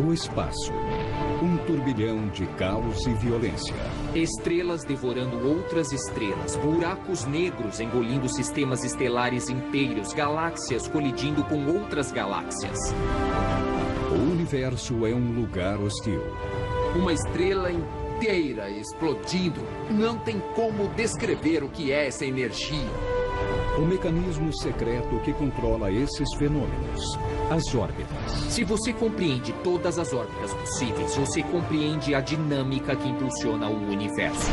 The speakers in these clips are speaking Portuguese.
O espaço. Um turbilhão de caos e violência. Estrelas devorando outras estrelas, buracos negros engolindo sistemas estelares inteiros, galáxias colidindo com outras galáxias. O universo é um lugar hostil. Uma estrela inteira explodindo. Não tem como descrever o que é essa energia. O mecanismo secreto que controla esses fenômenos. As órbitas. Se você compreende todas as órbitas possíveis, você compreende a dinâmica que impulsiona o universo.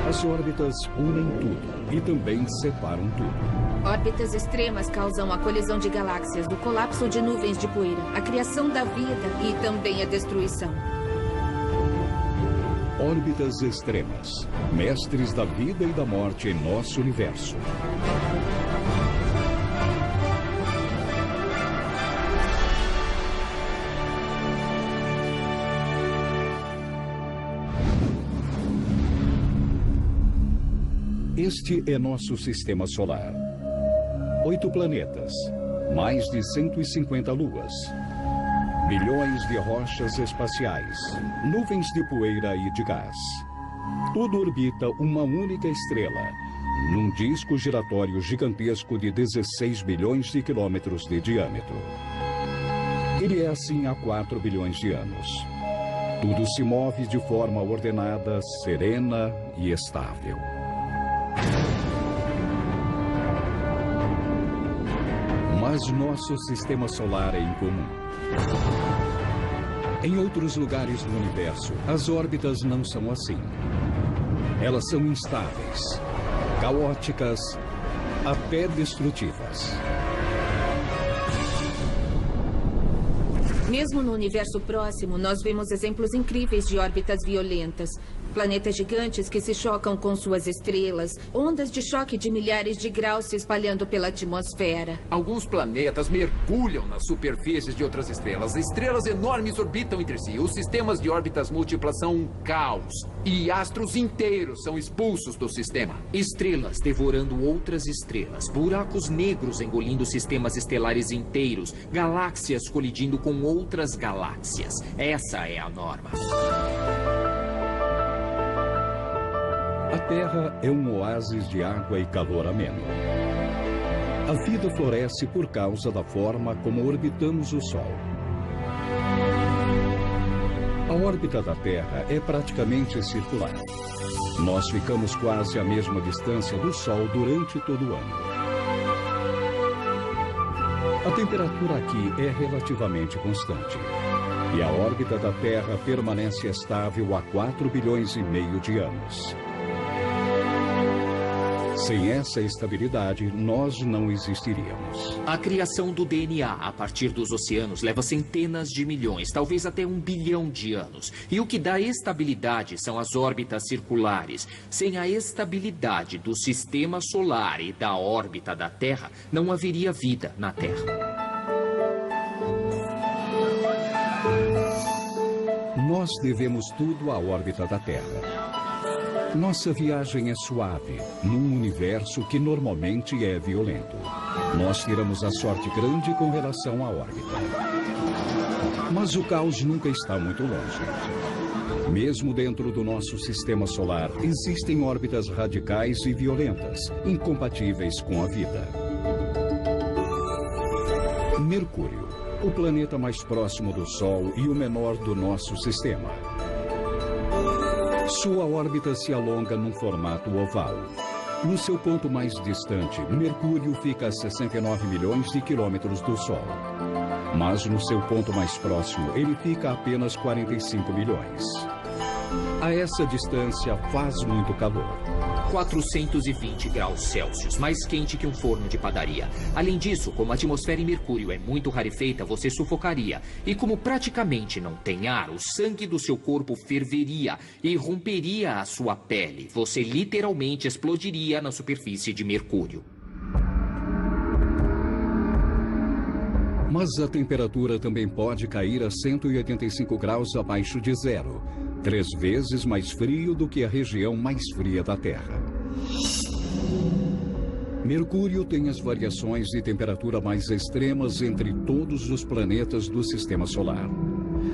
As órbitas unem tudo e também separam tudo. Órbitas extremas causam a colisão de galáxias, do colapso de nuvens de poeira, a criação da vida e também a destruição. Órbitas extremas. Mestres da vida e da morte em nosso universo. Este é nosso sistema solar. 8 planetas, mais de 150 luas, bilhões de rochas espaciais, nuvens de poeira e de gás. Tudo orbita uma única estrela, num disco giratório gigantesco de 16 bilhões de quilômetros de diâmetro. Ele é assim há 4 bilhões de anos. Tudo se move de forma ordenada, serena e estável. Mas nosso sistema solar é incomum. Em outros lugares do universo, as órbitas não são assim. Elas são instáveis, caóticas, até destrutivas. Mesmo no universo próximo, nós vemos exemplos incríveis de órbitas violentas. Planetas gigantes que se chocam com suas estrelas, ondas de choque de milhares de graus se espalhando pela atmosfera. Alguns planetas mergulham nas superfícies de outras estrelas. Estrelas enormes orbitam entre si. Os sistemas de órbitas múltiplas são um caos. E astros inteiros são expulsos do sistema. Estrelas devorando outras estrelas, buracos negros engolindo sistemas estelares inteiros, galáxias colidindo com outras galáxias. Essa é a norma. A Terra é um oásis de água e calor ameno. A vida floresce por causa da forma como orbitamos o Sol. A órbita da Terra é praticamente circular. Nós ficamos quase à mesma distância do Sol durante todo o ano. A temperatura aqui é relativamente constante. E a órbita da Terra permanece estável há 4 bilhões e meio de anos. Sem essa estabilidade, nós não existiríamos. A criação do DNA a partir dos oceanos leva centenas de milhões, talvez até 1 bilhão de anos. E o que dá estabilidade são as órbitas circulares. Sem a estabilidade do sistema solar e da órbita da Terra, não haveria vida na Terra. Nós devemos tudo à órbita da Terra. Nossa viagem é suave, num universo que normalmente é violento. Nós tiramos a sorte grande com relação à órbita. Mas o caos nunca está muito longe. Mesmo dentro do nosso sistema solar, existem órbitas radicais e violentas, incompatíveis com a vida. Mercúrio, o planeta mais próximo do Sol e o menor do nosso sistema. Sua órbita se alonga num formato oval. No seu ponto mais distante, Mercúrio fica a 69 milhões de quilômetros do Sol. Mas no seu ponto mais próximo, ele fica a apenas 45 milhões. A essa distância faz muito calor. 420 graus Celsius, mais quente que um forno de padaria. Além disso, como a atmosfera em Mercúrio é muito rarefeita, você sufocaria. E como praticamente não tem ar, o sangue do seu corpo ferveria e romperia a sua pele. Você literalmente explodiria na superfície de Mercúrio. Mas a temperatura também pode cair a 185 graus abaixo de zero, 3 vezes mais frio do que a região mais fria da Terra. Mercúrio tem as variações de temperatura mais extremas entre todos os planetas do Sistema Solar.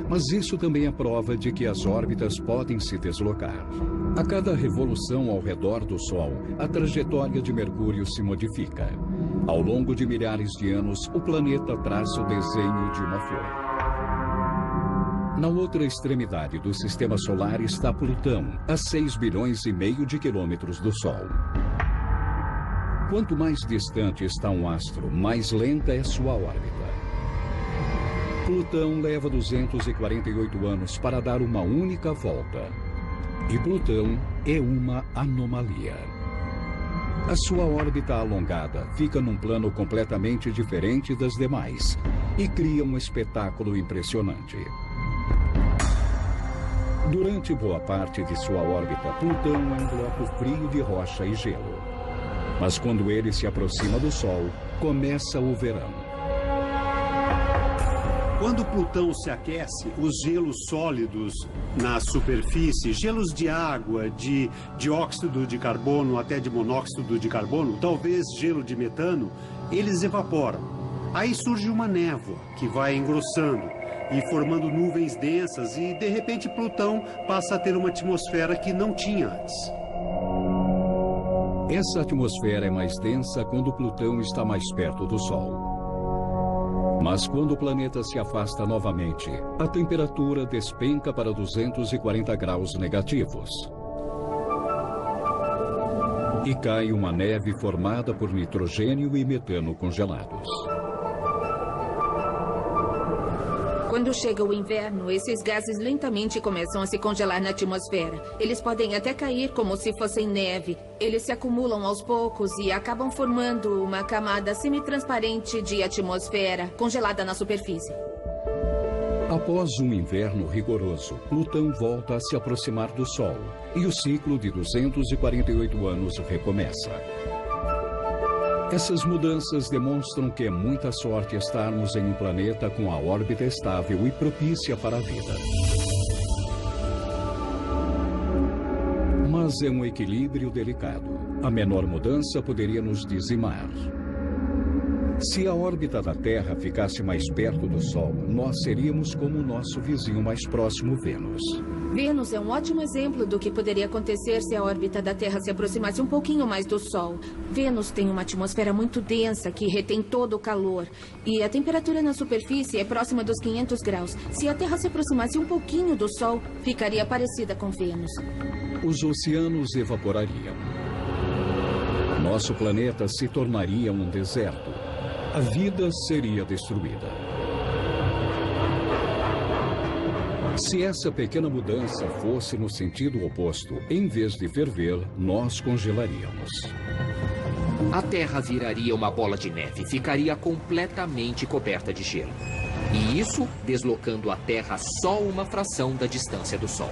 Mas isso também é prova de que as órbitas podem se deslocar. A cada revolução ao redor do Sol, a trajetória de Mercúrio se modifica. Ao longo de milhares de anos, o planeta traça o desenho de uma flor. Na outra extremidade do Sistema Solar está Plutão, a 6,5 bilhões de quilômetros do Sol. Quanto mais distante está um astro, mais lenta é sua órbita. Plutão leva 248 anos para dar uma única volta. E Plutão é uma anomalia. A sua órbita alongada fica num plano completamente diferente das demais e cria um espetáculo impressionante. Durante boa parte de sua órbita, Plutão é um bloco frio de rocha e gelo. Mas quando ele se aproxima do Sol, começa o verão. Quando Plutão se aquece, os gelos sólidos na superfície, gelos de água, de dióxido de carbono até de monóxido de carbono, talvez gelo de metano, eles evaporam. Aí surge uma névoa que vai engrossando e formando nuvens densas e, de repente, Plutão passa a ter uma atmosfera que não tinha antes. Essa atmosfera é mais densa quando Plutão está mais perto do Sol. Mas quando o planeta se afasta novamente, a temperatura despenca para 240 graus negativos. E cai uma neve formada por nitrogênio e metano congelados. Quando chega o inverno, esses gases lentamente começam a se congelar na atmosfera. Eles podem até cair como se fossem neve. Eles se acumulam aos poucos e acabam formando uma camada semitransparente de atmosfera congelada na superfície. Após um inverno rigoroso, Plutão volta a se aproximar do Sol e o ciclo de 248 anos recomeça. Essas mudanças demonstram que é muita sorte estarmos em um planeta com a órbita estável e propícia para a vida. Mas é um equilíbrio delicado. A menor mudança poderia nos dizimar. Se a órbita da Terra ficasse mais perto do Sol, nós seríamos como o nosso vizinho mais próximo, Vênus. Vênus é um ótimo exemplo do que poderia acontecer se a órbita da Terra se aproximasse um pouquinho mais do Sol. Vênus tem uma atmosfera muito densa que retém todo o calor. E a temperatura na superfície é próxima dos 500 graus. Se a Terra se aproximasse um pouquinho do Sol, ficaria parecida com Vênus. Os oceanos evaporariam. Nosso planeta se tornaria um deserto. A vida seria destruída. Se essa pequena mudança fosse no sentido oposto, em vez de ferver, nós congelaríamos. A Terra viraria uma bola de neve, ficaria completamente coberta de gelo. E isso deslocando a Terra só uma fração da distância do Sol.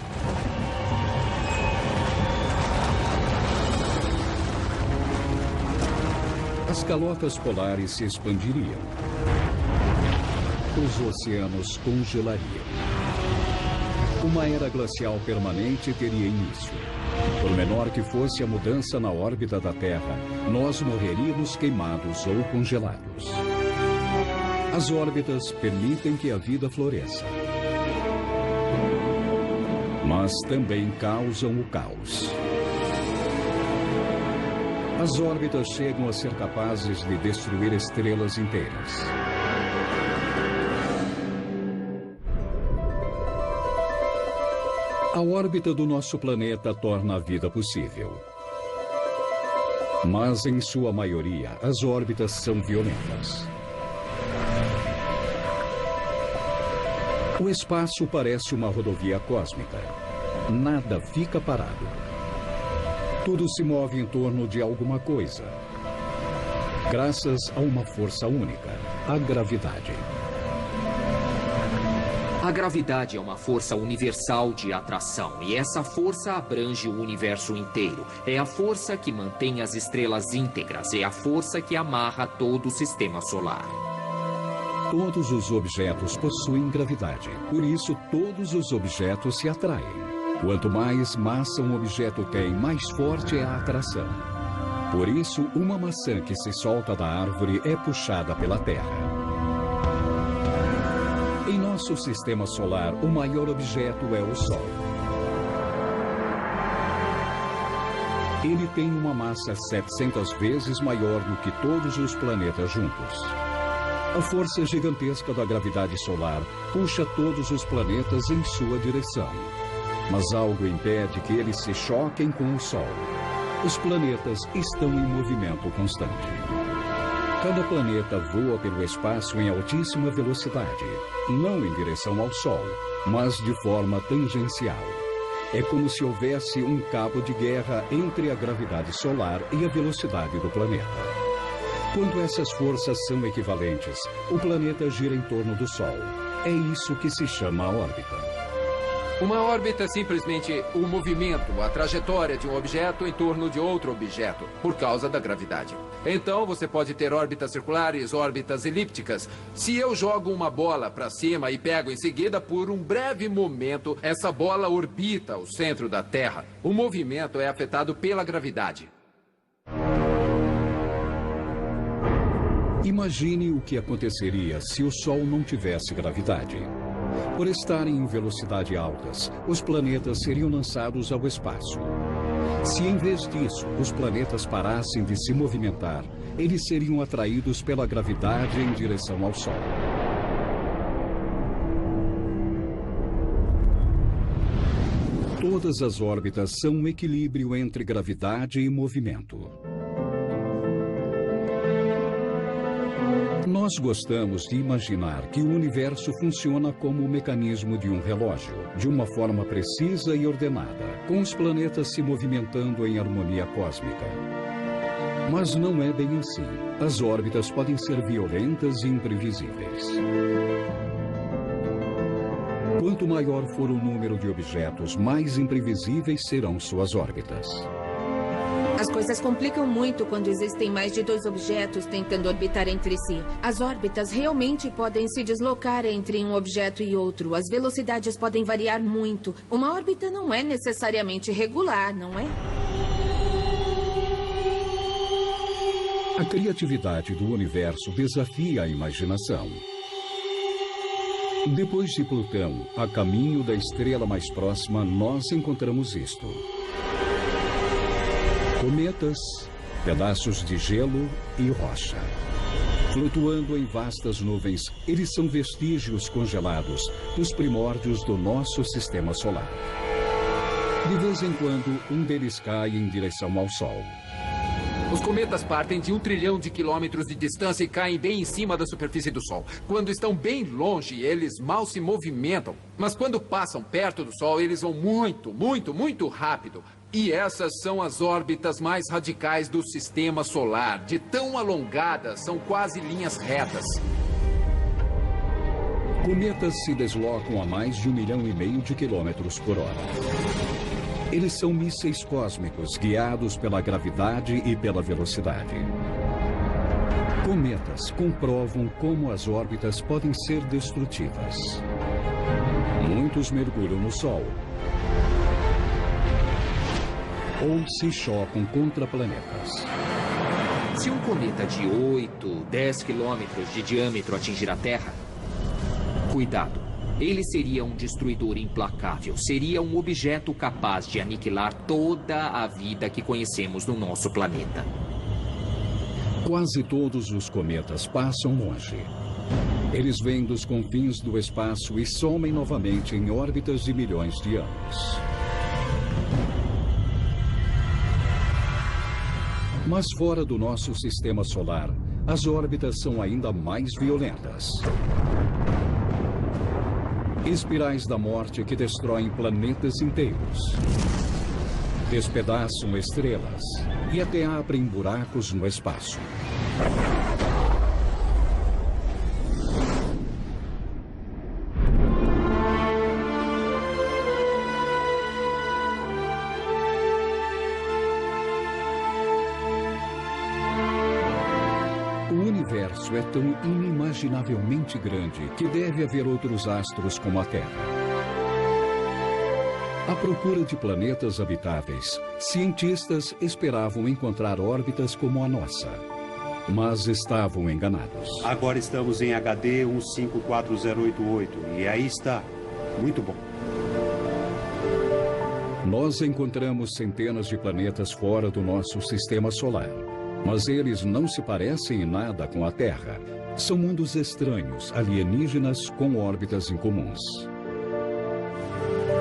As calotas polares se expandiriam. Os oceanos congelariam. Uma era glacial permanente teria início. Por menor que fosse a mudança na órbita da Terra, nós morreríamos queimados ou congelados. As órbitas permitem que a vida floresça. Mas também causam o caos. As órbitas chegam a ser capazes de destruir estrelas inteiras. A órbita do nosso planeta torna a vida possível. Mas, em sua maioria, as órbitas são violentas. O espaço parece uma rodovia cósmica. Nada fica parado. Tudo se move em torno de alguma coisa. Graças a uma força única, a gravidade. A gravidade é uma força universal de atração e essa força abrange o universo inteiro. É a força que mantém as estrelas íntegras, é a força que amarra todo o sistema solar. Todos os objetos possuem gravidade, por isso todos os objetos se atraem. Quanto mais massa um objeto tem, mais forte é a atração. Por isso, uma maçã que se solta da árvore é puxada pela terra. Em nosso sistema solar, o maior objeto é o Sol. Ele tem uma massa 700 vezes maior do que todos os planetas juntos. A força gigantesca da gravidade solar puxa todos os planetas em sua direção. Mas algo impede que eles se choquem com o Sol. Os planetas estão em movimento constante. Cada planeta voa pelo espaço em altíssima velocidade, não em direção ao Sol, mas de forma tangencial. É como se houvesse um cabo de guerra entre a gravidade solar e a velocidade do planeta. Quando essas forças são equivalentes, o planeta gira em torno do Sol. É isso que se chama órbita. Uma órbita é simplesmente o movimento, a trajetória de um objeto em torno de outro objeto, por causa da gravidade. Então, você pode ter órbitas circulares, órbitas elípticas. Se eu jogo uma bola para cima e pego em seguida, por um breve momento, essa bola orbita o centro da Terra. O movimento é afetado pela gravidade. Imagine o que aconteceria se o Sol não tivesse gravidade. Por estarem em velocidade altas, os planetas seriam lançados ao espaço. Se em vez disso, os planetas parassem de se movimentar, eles seriam atraídos pela gravidade em direção ao Sol. Todas as órbitas são um equilíbrio entre gravidade e movimento. Nós gostamos de imaginar que o universo funciona como o mecanismo de um relógio, de uma forma precisa e ordenada, com os planetas se movimentando em harmonia cósmica. Mas não é bem assim. As órbitas podem ser violentas e imprevisíveis. Quanto maior for o número de objetos, mais imprevisíveis serão suas órbitas. As coisas complicam muito quando existem mais de 2 objetos tentando orbitar entre si. As órbitas realmente podem se deslocar entre um objeto e outro. As velocidades podem variar muito. Uma órbita não é necessariamente regular, não é? A criatividade do universo desafia a imaginação. Depois de Plutão, a caminho da estrela mais próxima, nós encontramos isto. Cometas, pedaços de gelo e rocha. Flutuando em vastas nuvens, eles são vestígios congelados dos primórdios do nosso sistema solar. De vez em quando, um deles cai em direção ao Sol. Os cometas partem de 1 trilhão de quilômetros de distância e caem bem em cima da superfície do Sol. Quando estão bem longe, eles mal se movimentam. Mas quando passam perto do Sol, eles vão muito, muito, muito rápido. E essas são as órbitas mais radicais do sistema solar. De tão alongadas, são quase linhas retas. Cometas se deslocam a mais de 1,5 milhão de quilômetros por hora. Eles são mísseis cósmicos guiados pela gravidade e pela velocidade. Cometas comprovam como as órbitas podem ser destrutivas. Muitos mergulham no Sol ou se chocam contra planetas. Se um cometa de 8, 10 quilômetros de diâmetro atingir a Terra, cuidado. Ele seria um destruidor implacável. Seria um objeto capaz de aniquilar toda a vida que conhecemos no nosso planeta. Quase todos os cometas passam longe. Eles vêm dos confins do espaço e somem novamente em órbitas de milhões de anos. Mas fora do nosso sistema solar, as órbitas são ainda mais violentas. Espirais da morte que destroem planetas inteiros. Despedaçam estrelas e até abrem buracos no espaço. O universo é tão inimaginavelmente grande que deve haver outros astros como a Terra. À procura de planetas habitáveis, cientistas esperavam encontrar órbitas como a nossa. Mas estavam enganados. Agora estamos em HD 154088 e aí está. Muito bom. Nós encontramos centenas de planetas fora do nosso sistema solar. Mas eles não se parecem em nada com a Terra. São mundos estranhos, alienígenas com órbitas incomuns.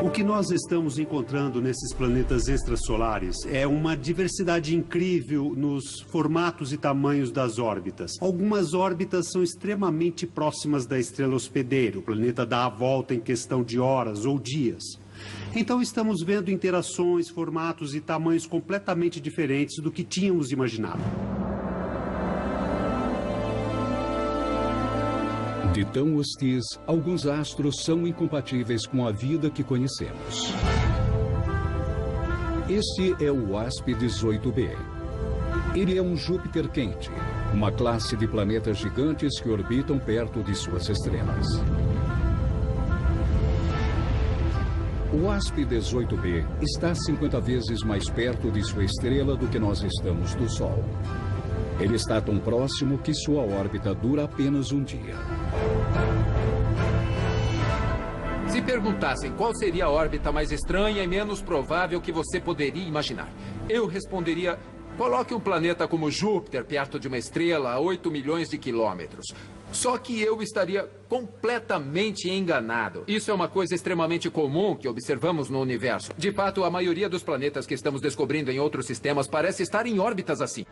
O que nós estamos encontrando nesses planetas extrasolares é uma diversidade incrível nos formatos e tamanhos das órbitas. Algumas órbitas são extremamente próximas da estrela hospedeira. O planeta dá a volta em questão de horas ou dias. Então estamos vendo interações, formatos e tamanhos completamente diferentes do que tínhamos imaginado. De tão hostis, alguns astros são incompatíveis com a vida que conhecemos. Este é o WASP-18b. Ele é um Júpiter quente, uma classe de planetas gigantes que orbitam perto de suas estrelas. O WASP-18b está 50 vezes mais perto de sua estrela do que nós estamos do Sol. Ele está tão próximo que sua órbita dura apenas um dia. Se perguntassem qual seria a órbita mais estranha e menos provável que você poderia imaginar, eu responderia: coloque um planeta como Júpiter perto de uma estrela a 8 milhões de quilômetros. Só que eu estaria completamente enganado. Isso é uma coisa extremamente comum que observamos no universo. De fato, a maioria dos planetas que estamos descobrindo em outros sistemas parece estar em órbitas assim.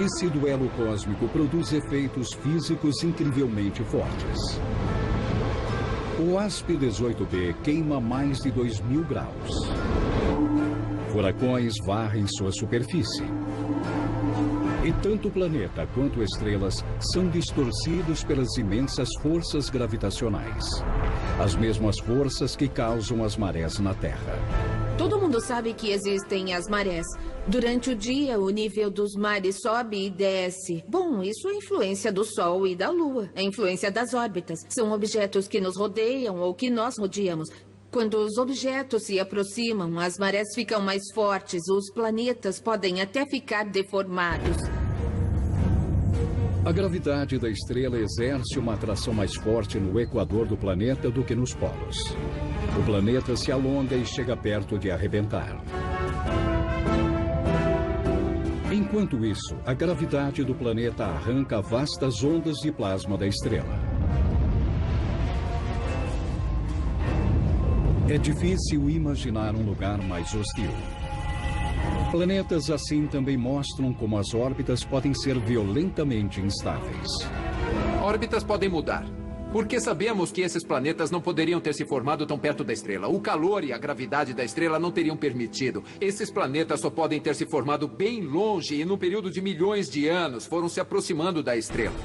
Esse duelo cósmico produz efeitos físicos incrivelmente fortes. O WASP-18b queima mais de 2.000 graus. Furacões varrem sua superfície. E tanto o planeta quanto estrelas são distorcidos pelas imensas forças gravitacionais. As mesmas forças que causam as marés na Terra. Todo mundo sabe que existem as marés. Durante o dia, o nível dos mares sobe e desce. Bom, isso é influência do Sol e da Lua. É influência das órbitas. São objetos que nos rodeiam ou que nós rodeamos. Quando os objetos se aproximam, as marés ficam mais fortes. Os planetas podem até ficar deformados. A gravidade da estrela exerce uma atração mais forte no equador do planeta do que nos polos. O planeta se alonga e chega perto de arrebentar. Enquanto isso, a gravidade do planeta arranca vastas ondas de plasma da estrela. É difícil imaginar um lugar mais hostil. Planetas assim também mostram como as órbitas podem ser violentamente instáveis. Órbitas podem mudar. Porque sabemos que esses planetas não poderiam ter se formado tão perto da estrela. O calor e a gravidade da estrela não teriam permitido. Esses planetas só podem ter se formado bem longe e, num período de milhões de anos, foram se aproximando da estrela.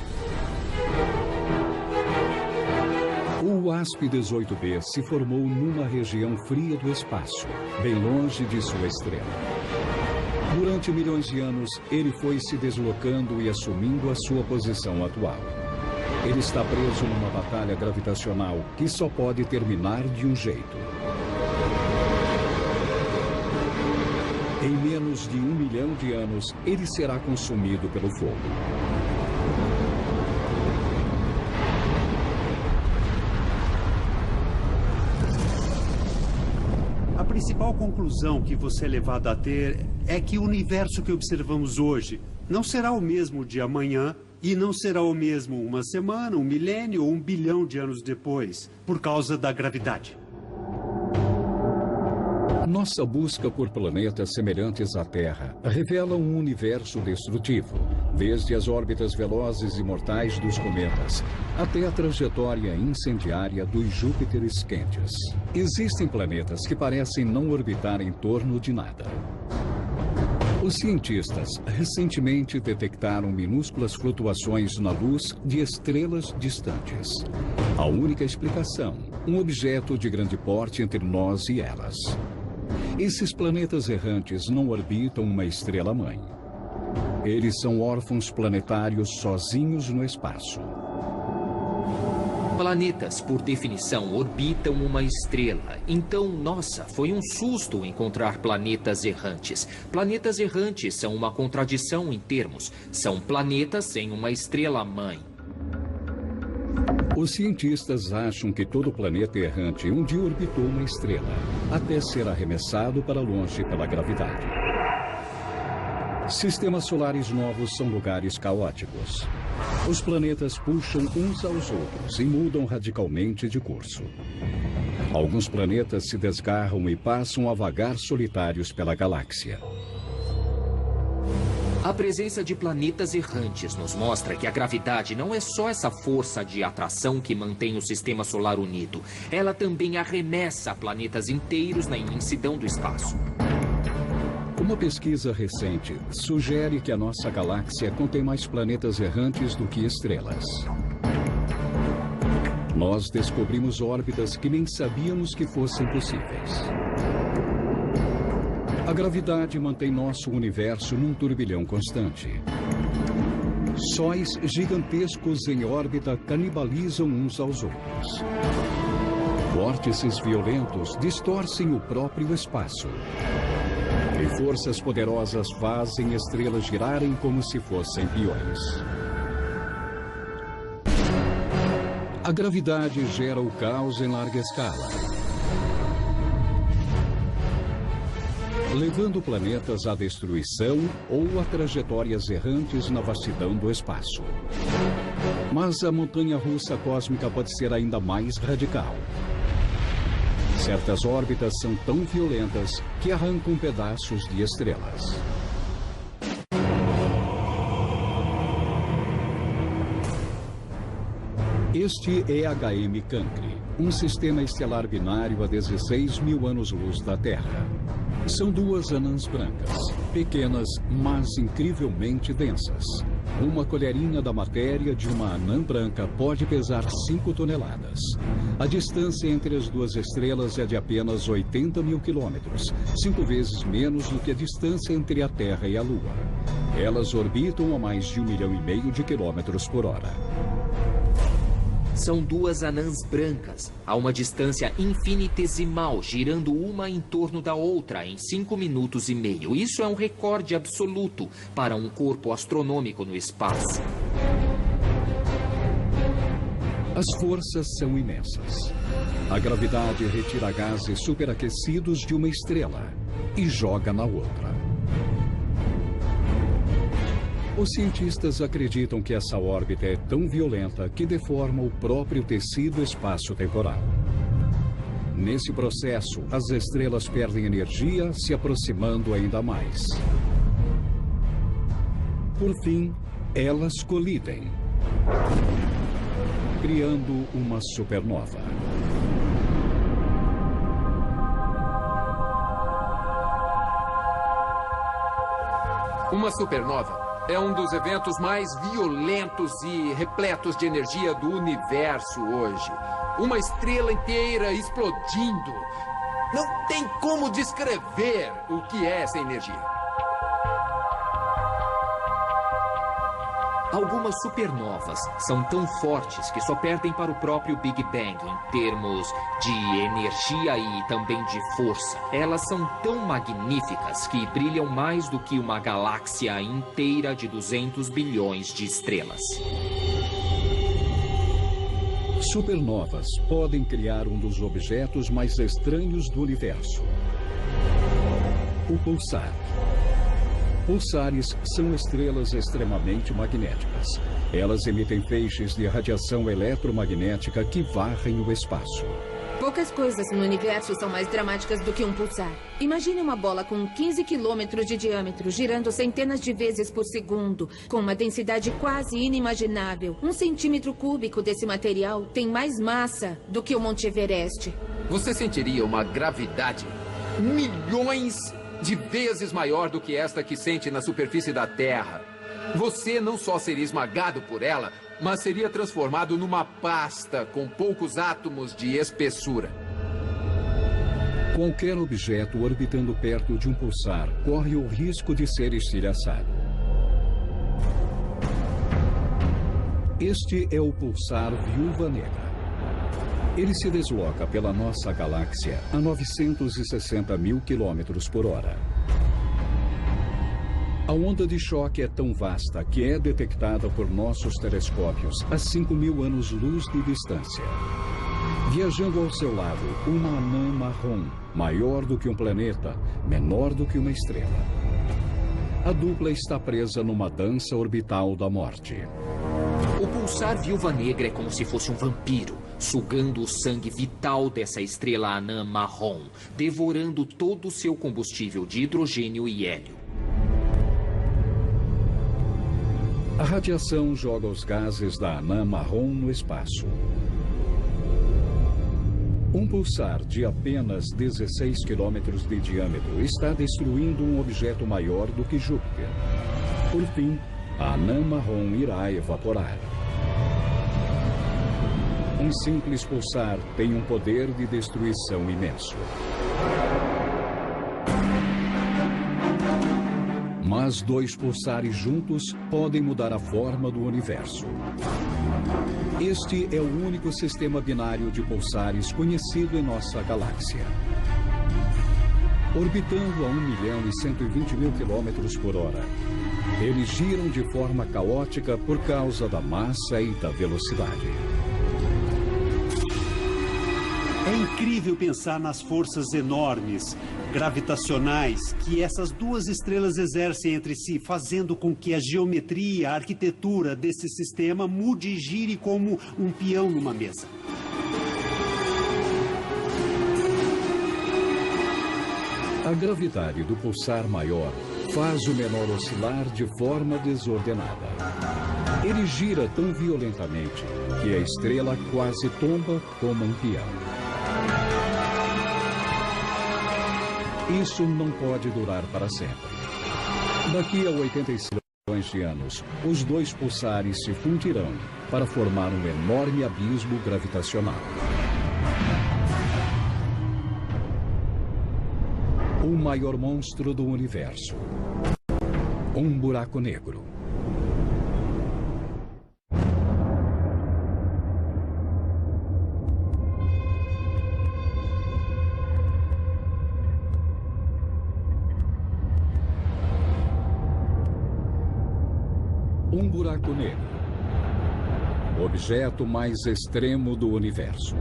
O WASP-18b se formou numa região fria do espaço, bem longe de sua estrela. Durante milhões de anos, ele foi se deslocando e assumindo a sua posição atual. Ele está preso numa batalha gravitacional que só pode terminar de um jeito. Em menos de 1 milhão de anos, ele será consumido pelo fogo. A principal conclusão que você é levado a ter é que o universo que observamos hoje não será o mesmo de amanhã e não será o mesmo uma semana, um milênio ou 1 bilhão de anos depois, por causa da gravidade. Nossa busca por planetas semelhantes à Terra revela um universo destrutivo, desde as órbitas velozes e mortais dos cometas até a trajetória incendiária dos Júpiteres quentes. Existem planetas que parecem não orbitar em torno de nada. Os cientistas recentemente detectaram minúsculas flutuações na luz de estrelas distantes. A única explicação, um objeto de grande porte entre nós e elas. Esses planetas errantes não orbitam uma estrela-mãe. Eles são órfãos planetários sozinhos no espaço. Planetas, por definição, orbitam uma estrela. Então, nossa, foi um susto encontrar planetas errantes. Planetas errantes são uma contradição em termos. São planetas sem uma estrela-mãe. Os cientistas acham que todo planeta errante um dia orbitou uma estrela, até ser arremessado para longe pela gravidade. Sistemas solares novos são lugares caóticos. Os planetas puxam uns aos outros e mudam radicalmente de curso. Alguns planetas se desgarram e passam a vagar solitários pela galáxia. A presença de planetas errantes nos mostra que a gravidade não é só essa força de atração que mantém o sistema solar unido. Ela também arremessa planetas inteiros na imensidão do espaço. Uma pesquisa recente sugere que a nossa galáxia contém mais planetas errantes do que estrelas. Nós descobrimos órbitas que nem sabíamos que fossem possíveis. A gravidade mantém nosso universo num turbilhão constante. Sóis gigantescos em órbita canibalizam uns aos outros. Vórtices violentos distorcem o próprio espaço. E forças poderosas fazem estrelas girarem como se fossem peões. A gravidade gera o caos em larga escala, levando planetas à destruição ou a trajetórias errantes na vastidão do espaço. Mas a montanha-russa cósmica pode ser ainda mais radical. Certas órbitas são tão violentas que arrancam pedaços de estrelas. Este é HM Cancri, um sistema estelar binário a 16 mil anos-luz da Terra. São duas anãs brancas, pequenas, mas incrivelmente densas. Uma colherinha da matéria de uma anã branca pode pesar 5 toneladas. A distância entre as duas estrelas é de apenas 80 mil quilômetros, 5 vezes menos do que a distância entre a Terra e a Lua. Elas orbitam a mais de 1,5 milhão de quilômetros por hora. São duas anãs brancas, a uma distância infinitesimal, girando uma em torno da outra em 5 minutos e meio. Isso é um recorde absoluto para um corpo astronômico no espaço. As forças são imensas. A gravidade retira gases superaquecidos de uma estrela e joga na outra. Os cientistas acreditam que essa órbita é tão violenta que deforma o próprio tecido espaço-temporal. Nesse processo, as estrelas perdem energia, se aproximando ainda mais. Por fim, elas colidem, criando uma supernova. Uma supernova é um dos eventos mais violentos e repletos de energia do universo hoje. Uma estrela inteira explodindo. Não tem como descrever o que é essa energia. Algumas supernovas são tão fortes que só perdem para o próprio Big Bang em termos de energia e também de força. Elas são tão magníficas que brilham mais do que uma galáxia inteira de 200 bilhões de estrelas. Supernovas podem criar um dos objetos mais estranhos do universo: o pulsar. Pulsares são estrelas extremamente magnéticas. Elas emitem feixes de radiação eletromagnética que varrem o espaço. Poucas coisas no universo são mais dramáticas do que um pulsar. Imagine uma bola com 15 quilômetros de diâmetro, girando centenas de vezes por segundo, com uma densidade quase inimaginável. 1 centímetro cúbico desse material tem mais massa do que o Monte Everest. Você sentiria uma gravidade milhões de vezes maior do que esta que sente na superfície da Terra. Você não só seria esmagado por ela, mas seria transformado numa pasta com poucos átomos de espessura. Qualquer objeto orbitando perto de um pulsar corre o risco de ser estilhaçado. Este é o pulsar Viúva Negra. Ele se desloca pela nossa galáxia a 960 mil quilômetros por hora. A onda de choque é tão vasta que é detectada por nossos telescópios a 5.000 anos-luz de distância. Viajando ao seu lado, uma anã marrom, maior do que um planeta, menor do que uma estrela. A dupla está presa numa dança orbital da morte. O pulsar Viúva Negra é como se fosse um vampiro, sugando o sangue vital dessa estrela anã marrom, devorando todo o seu combustível de hidrogênio e hélio. A radiação joga os gases da anã marrom no espaço. Um pulsar de apenas 16 quilômetros de diâmetro está destruindo um objeto maior do que Júpiter. Por fim, a anã marrom irá evaporar. Um simples pulsar tem um poder de destruição imenso. Mas 2 pulsares juntos podem mudar a forma do universo. Este é o único sistema binário de pulsares conhecido em nossa galáxia. Orbitando a 1.120.000 quilômetros por hora, eles giram de forma caótica por causa da massa e da velocidade. É incrível pensar nas forças enormes, gravitacionais, que essas duas estrelas exercem entre si, fazendo com que a geometria, a arquitetura desse sistema mude e gire como um peão numa mesa. A gravidade do pulsar maior faz o menor oscilar de forma desordenada. Ele gira tão violentamente que a estrela quase tomba como um peão. Isso não pode durar para sempre. Daqui a 86 milhões de anos, os 2 pulsares se fundirão para formar um enorme abismo gravitacional. O maior monstro do universo. Um buraco negro. Um buraco negro. O objeto mais extremo do universo.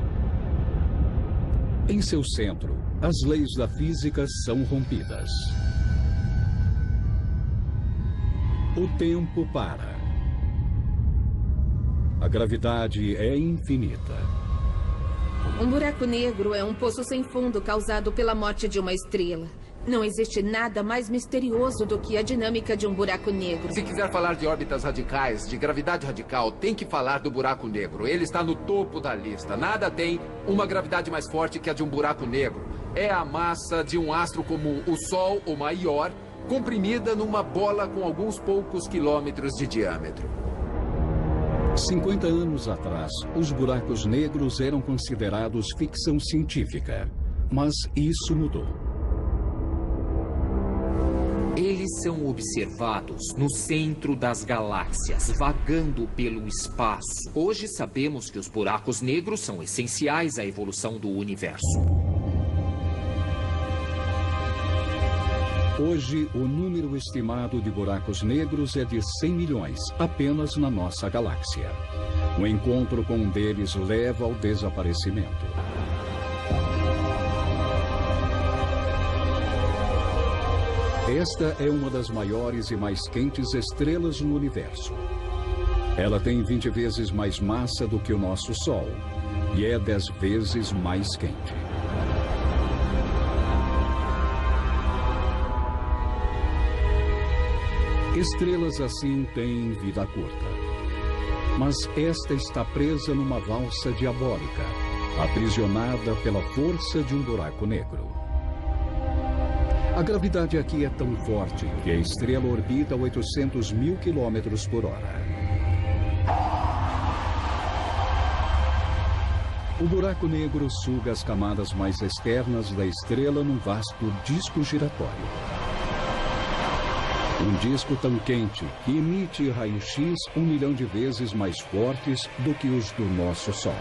Em seu centro, as leis da física são rompidas. O tempo para. A gravidade é infinita. Um buraco negro é um poço sem fundo causado pela morte de uma estrela. Não existe nada mais misterioso do que a dinâmica de um buraco negro. Se quiser falar de órbitas radicais, de gravidade radical, tem que falar do buraco negro. Ele está no topo da lista. Nada tem uma gravidade mais forte que a de um buraco negro. É a massa de um astro como o Sol ou maior, comprimida numa bola com alguns poucos quilômetros de diâmetro. 50 anos atrás, os buracos negros eram considerados ficção científica. Mas isso mudou. Eles são observados no centro das galáxias, vagando pelo espaço. Hoje sabemos que os buracos negros são essenciais à evolução do universo. Hoje, o número estimado de buracos negros é de 100 milhões, apenas na nossa galáxia. O encontro com um deles leva ao desaparecimento. Esta é uma das maiores e mais quentes estrelas no universo. Ela tem 20 vezes mais massa do que o nosso Sol e é 10 vezes mais quente. Estrelas assim têm vida curta. Mas esta está presa numa valsa diabólica, aprisionada pela força de um buraco negro. A gravidade aqui é tão forte que a estrela orbita a 800 mil quilômetros por hora. O buraco negro suga as camadas mais externas da estrela num vasto disco giratório. Um disco tão quente que emite raios-x 1 milhão de vezes mais fortes do que os do nosso Sol.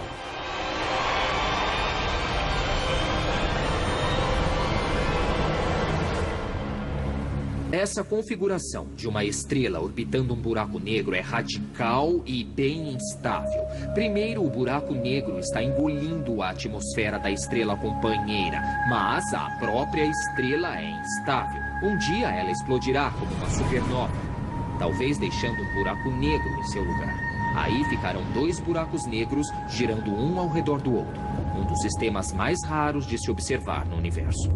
Essa configuração de uma estrela orbitando um buraco negro é radical e bem instável. Primeiro, o buraco negro está engolindo a atmosfera da estrela companheira, mas a própria estrela é instável. Um dia ela explodirá como uma supernova, talvez deixando um buraco negro em seu lugar. Aí ficarão dois buracos negros girando um ao redor do outro, um dos sistemas mais raros de se observar no universo.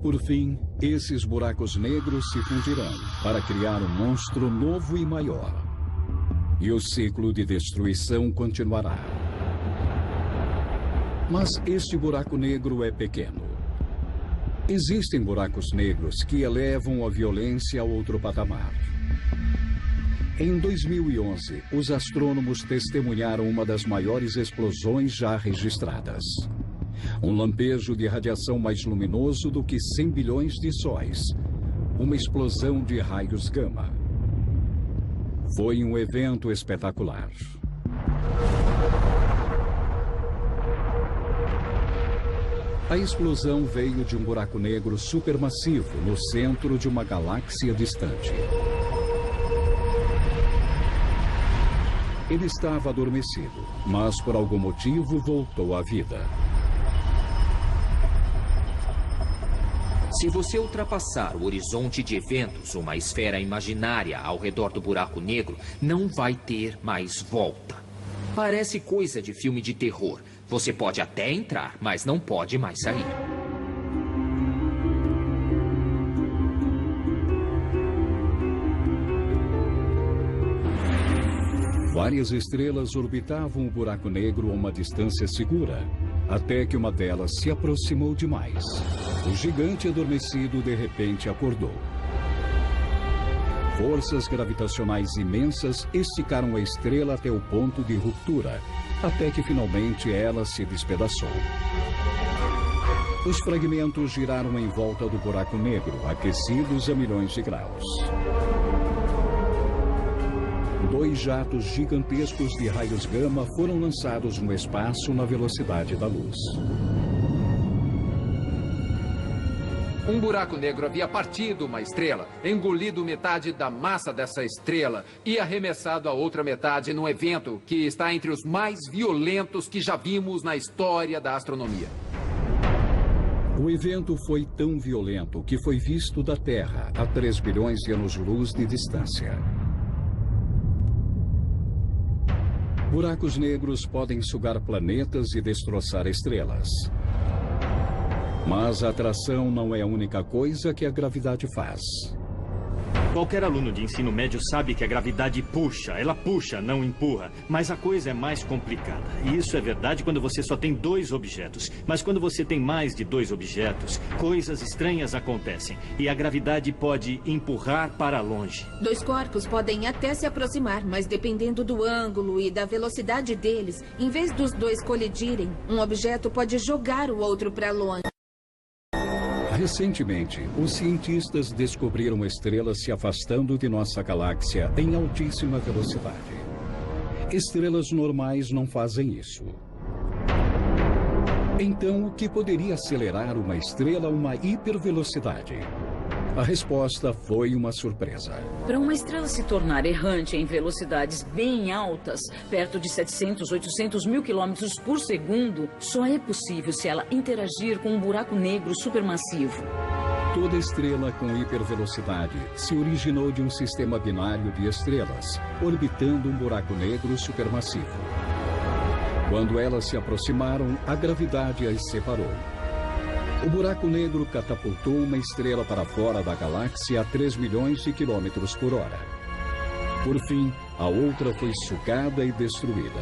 Por fim, esses buracos negros se fundirão para criar um monstro novo e maior. E o ciclo de destruição continuará. Mas este buraco negro é pequeno. Existem buracos negros que elevam a violência a outro patamar. Em 2011, os astrônomos testemunharam uma das maiores explosões já registradas. Um lampejo de radiação mais luminoso do que 100 bilhões de sóis. Uma explosão de raios gama. Foi um evento espetacular. A explosão veio de um buraco negro supermassivo no centro de uma galáxia distante. Ele estava adormecido, mas por algum motivo voltou à vida. Se você ultrapassar o horizonte de eventos, uma esfera imaginária ao redor do buraco negro, não vai ter mais volta. Parece coisa de filme de terror. Você pode até entrar, mas não pode mais sair. Várias estrelas orbitavam o buraco negro a uma distância segura, até que uma delas se aproximou demais. O gigante adormecido de repente acordou. Forças gravitacionais imensas esticaram a estrela até o ponto de ruptura, até que finalmente ela se despedaçou. Os fragmentos giraram em volta do buraco negro, aquecidos a milhões de graus. Dois jatos gigantescos de raios gama foram lançados no espaço na velocidade da luz. Um buraco negro havia partido uma estrela, engolido metade da massa dessa estrela e arremessado a outra metade num evento que está entre os mais violentos que já vimos na história da astronomia. O evento foi tão violento que foi visto da Terra a 3 bilhões de anos-luz de distância. Buracos negros podem sugar planetas e destroçar estrelas. Mas a atração não é a única coisa que a gravidade faz. Qualquer aluno de ensino médio sabe que a gravidade puxa. Ela puxa, não empurra. Mas a coisa é mais complicada. E isso é verdade quando você só tem dois objetos. Mas quando você tem mais de dois objetos, coisas estranhas acontecem. E a gravidade pode empurrar para longe. Dois corpos podem até se aproximar, mas dependendo do ângulo e da velocidade deles, em vez dos dois colidirem, um objeto pode jogar o outro para longe. Recentemente, os cientistas descobriram estrelas se afastando de nossa galáxia em altíssima velocidade. Estrelas normais não fazem isso. Então, o que poderia acelerar uma estrela a uma hipervelocidade? A resposta foi uma surpresa. Para uma estrela se tornar errante em velocidades bem altas, perto de 700, 800 mil quilômetros por segundo, só é possível se ela interagir com um buraco negro supermassivo. Toda estrela com hipervelocidade se originou de um sistema binário de estrelas, orbitando um buraco negro supermassivo. Quando elas se aproximaram, a gravidade as separou. O buraco negro catapultou uma estrela para fora da galáxia a 3 milhões de quilômetros por hora. Por fim, a outra foi sugada e destruída.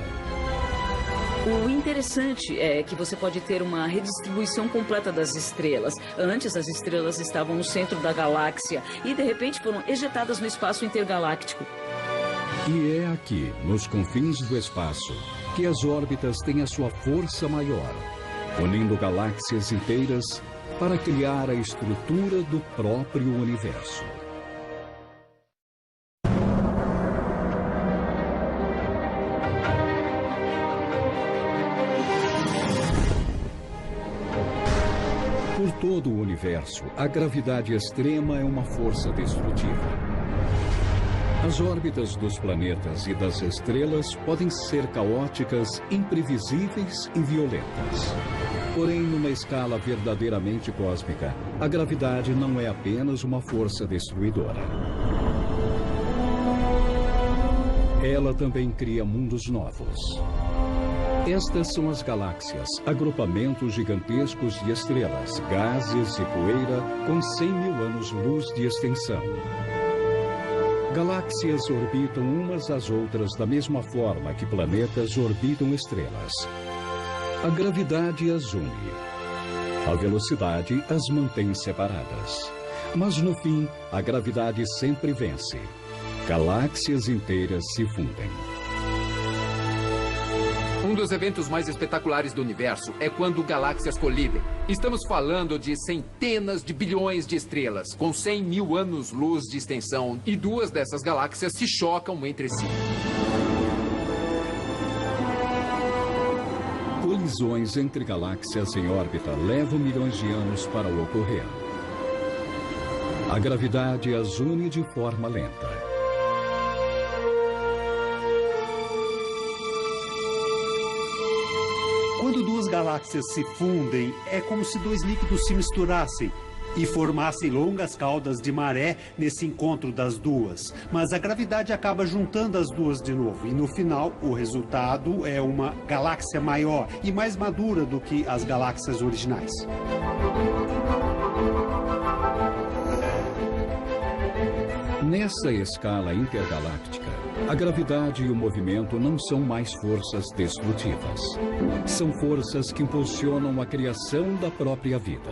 O interessante é que você pode ter uma redistribuição completa das estrelas. Antes, as estrelas estavam no centro da galáxia e, de repente, foram ejetadas no espaço intergaláctico. E é aqui, nos confins do espaço, que as órbitas têm a sua força maior, unindo galáxias inteiras para criar a estrutura do próprio universo. Por todo o universo, a gravidade extrema é uma força destrutiva. As órbitas dos planetas e das estrelas podem ser caóticas, imprevisíveis e violentas. Porém, numa escala verdadeiramente cósmica, a gravidade não é apenas uma força destruidora. Ela também cria mundos novos. Estas são as galáxias, agrupamentos gigantescos de estrelas, gases e poeira com 100 mil anos-luz de extensão. Galáxias orbitam umas às outras da mesma forma que planetas orbitam estrelas. A gravidade as une. A velocidade as mantém separadas. Mas no fim, a gravidade sempre vence. Galáxias inteiras se fundem. Um dos eventos mais espetaculares do universo é quando galáxias colidem. Estamos falando de centenas de bilhões de estrelas, com 100 mil anos-luz de extensão, e duas dessas galáxias se chocam entre si. Colisões entre galáxias em órbita levam milhões de anos para ocorrer. A gravidade as une de forma lenta. Quando duas galáxias se fundem, é como se dois líquidos se misturassem e formassem longas caudas de maré nesse encontro das duas. Mas a gravidade acaba juntando as duas de novo. E no final, o resultado é uma galáxia maior e mais madura do que as galáxias originais. Nessa escala intergaláctica, a gravidade e o movimento não são mais forças destrutivas. São forças que impulsionam a criação da própria vida.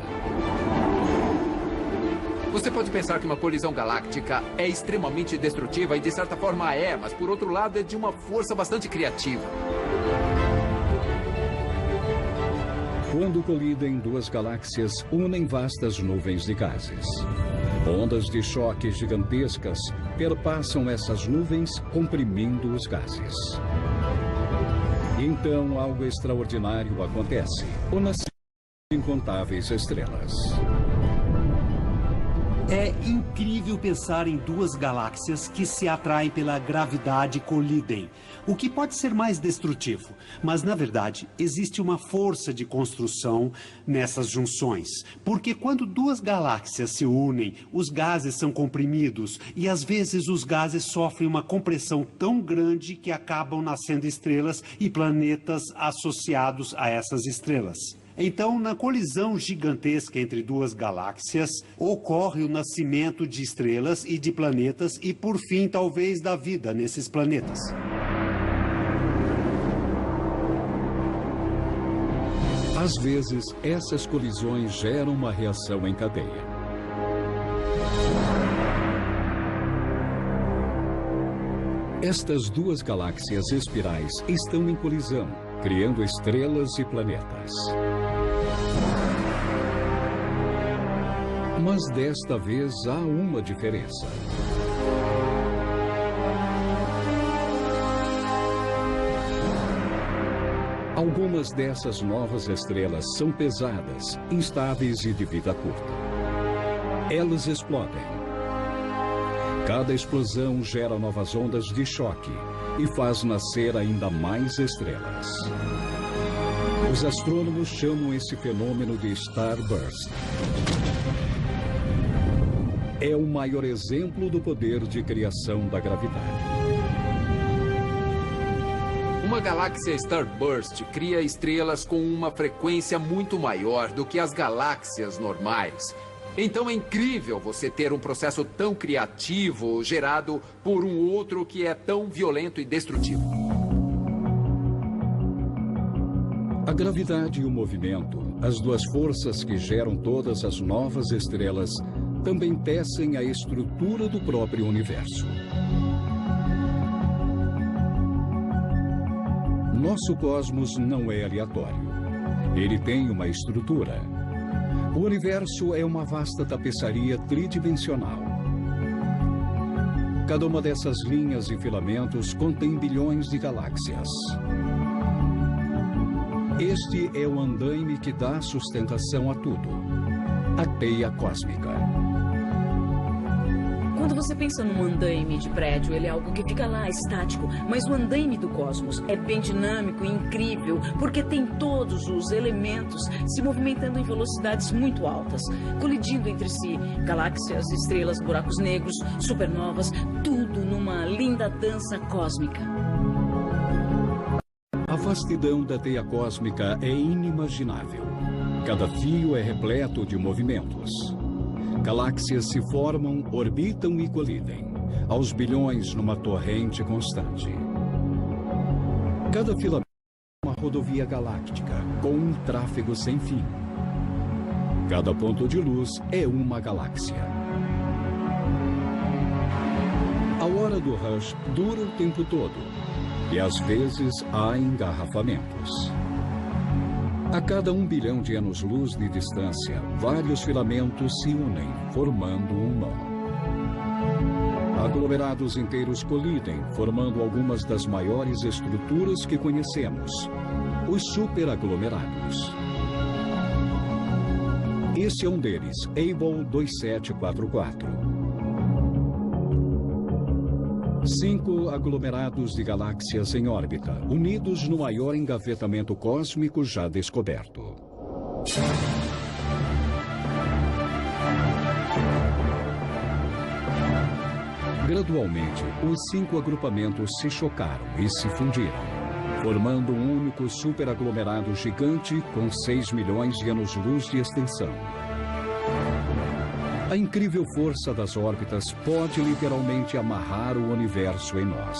Você pode pensar que uma colisão galáctica é extremamente destrutiva e de certa forma é, mas por outro lado é de uma força bastante criativa. Quando colidem, duas galáxias unem vastas nuvens de gases. Ondas de choque gigantescas perpassam essas nuvens, comprimindo os gases. Então, algo extraordinário acontece: o nascimento de incontáveis estrelas. É incrível pensar em duas galáxias que se atraem pela gravidade e colidem, o que pode ser mais destrutivo. Mas, na verdade, existe uma força de construção nessas junções. Porque quando duas galáxias se unem, os gases são comprimidos e, às vezes, os gases sofrem uma compressão tão grande que acabam nascendo estrelas e planetas associados a essas estrelas. Então, na colisão gigantesca entre duas galáxias, ocorre o nascimento de estrelas e de planetas e, por fim, talvez da vida nesses planetas. Às vezes, essas colisões geram uma reação em cadeia. Estas duas galáxias espirais estão em colisão, criando estrelas e planetas. Mas desta vez há uma diferença. Algumas dessas novas estrelas são pesadas, instáveis e de vida curta. Elas explodem. Cada explosão gera novas ondas de choque e faz nascer ainda mais estrelas. Os astrônomos chamam esse fenômeno de starburst. É o maior exemplo do poder de criação da gravidade. Uma galáxia starburst cria estrelas com uma frequência muito maior do que as galáxias normais. Então é incrível você ter um processo tão criativo gerado por um outro que é tão violento e destrutivo. A gravidade e o movimento, as duas forças que geram todas as novas estrelas, também tecem a estrutura do próprio universo. Nosso cosmos não é aleatório. Ele tem uma estrutura. O universo é uma vasta tapeçaria tridimensional. Cada uma dessas linhas e filamentos contém bilhões de galáxias. Este é o andaime que dá sustentação a tudo. a teia cósmica. Quando você pensa num andaime de prédio, ele é algo que fica lá, estático. Mas o andaime do cosmos é bem dinâmico e incrível, porque tem todos os elementos se movimentando em velocidades muito altas, colidindo entre si. Galáxias, estrelas, buracos negros, supernovas, tudo numa linda dança cósmica. A vastidão da teia cósmica é inimaginável. Cada fio é repleto de movimentos. Galáxias se formam, orbitam e colidem, aos bilhões numa torrente constante. Cada filamento é uma rodovia galáctica, com um tráfego sem fim. Cada ponto de luz é uma galáxia. A hora do rush dura o tempo todo, e às vezes há engarrafamentos. A cada 1 bilhão de anos-luz de distância, vários filamentos se unem, formando um nó. Aglomerados inteiros colidem, formando algumas das maiores estruturas que conhecemos, os superaglomerados. Esse é um deles, Able 2744. 5 aglomerados de galáxias em órbita, unidos no maior engavetamento cósmico já descoberto. Gradualmente, os 5 agrupamentos se chocaram e se fundiram, formando um único superaglomerado gigante com 6 milhões de anos-luz de extensão. A incrível força das órbitas pode literalmente amarrar o universo em nós.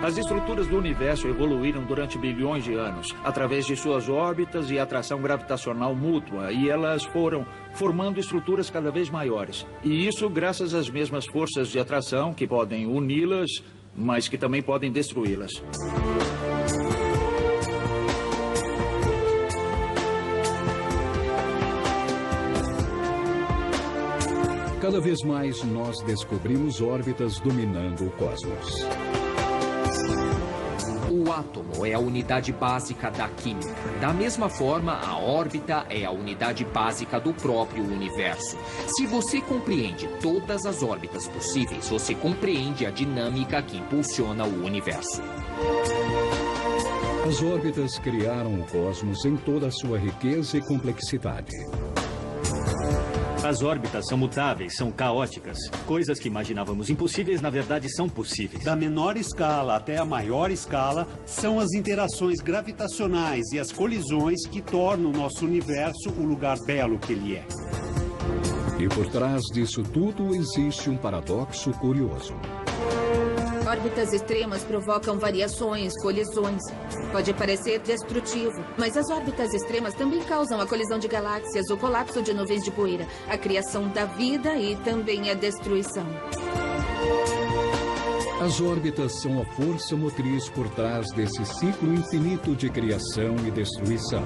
As estruturas do universo evoluíram durante bilhões de anos, através de suas órbitas e atração gravitacional mútua, e elas foram formando estruturas cada vez maiores. E isso graças às mesmas forças de atração que podem uni-las, mas que também podem destruí-las. Cada vez mais nós descobrimos órbitas dominando o cosmos. O átomo é a unidade básica da química. Da mesma forma, a órbita é a unidade básica do próprio universo. Se você compreende todas as órbitas possíveis, você compreende a dinâmica que impulsiona o universo. As órbitas criaram o cosmos em toda a sua riqueza e complexidade. As órbitas são mutáveis, são caóticas. Coisas que imaginávamos impossíveis, na verdade, são possíveis. Da menor escala até a maior escala, são as interações gravitacionais e as colisões que tornam o nosso universo o lugar belo que ele é. E por trás disso tudo existe um paradoxo curioso. Órbitas extremas provocam variações, colisões. Pode parecer destrutivo, mas as órbitas extremas também causam a colisão de galáxias, o colapso de nuvens de poeira, a criação da vida e também a destruição. As órbitas são a força motriz por trás desse ciclo infinito de criação e destruição.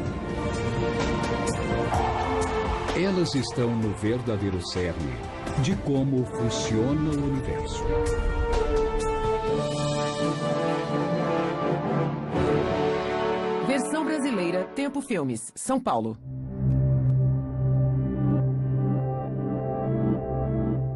Elas estão no verdadeiro cerne de como funciona o universo. Versão brasileira, Tempo Filmes, São Paulo.